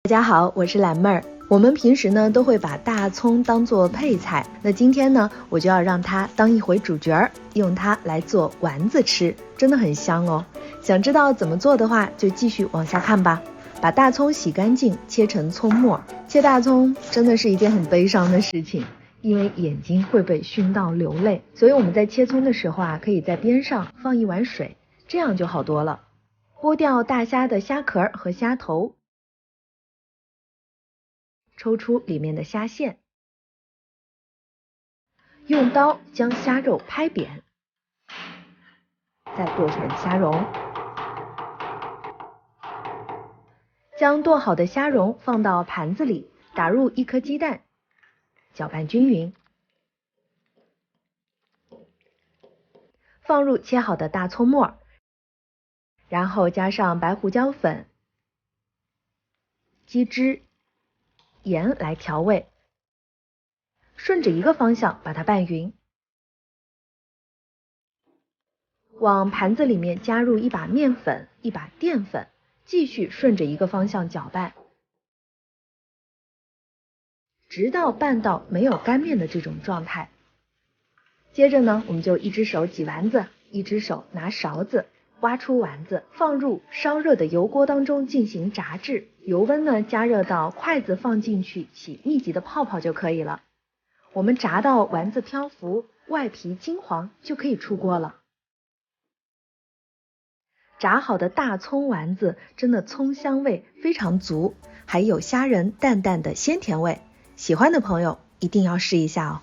大家好，我是蓝妹儿。我们平时呢都会把大葱当做配菜，那今天呢我就要让它当一回主角儿，用它来做丸子吃，真的很香哦。想知道怎么做的话，就继续往下看吧。把大葱洗干净，切成葱末。切大葱真的是一件很悲伤的事情，因为眼睛会被熏到流泪，所以我们在切葱的时候啊，可以在边上放一碗水，这样就好多了。剥掉大虾的虾壳和虾头，抽出里面的虾线，用刀将虾肉拍扁，再剁成虾蓉。将剁好的虾蓉放到盘子里，打入一颗鸡蛋，搅拌均匀，放入切好的大葱末，然后加上白胡椒粉、鸡汁、盐来调味，顺着一个方向把它拌匀。往盘子里面加入一把面粉、一把淀粉，继续顺着一个方向搅拌，直到拌到没有干面的这种状态。接着呢，我们就一只手挤丸子，一只手拿勺子挖出丸子，放入烧热的油锅当中进行炸制，油温呢加热到筷子放进去起密集的泡泡就可以了。我们炸到丸子漂浮，外皮金黄就可以出锅了。炸好的大葱丸子真的葱香味非常足，还有虾仁淡淡的鲜甜味，喜欢的朋友一定要试一下哦。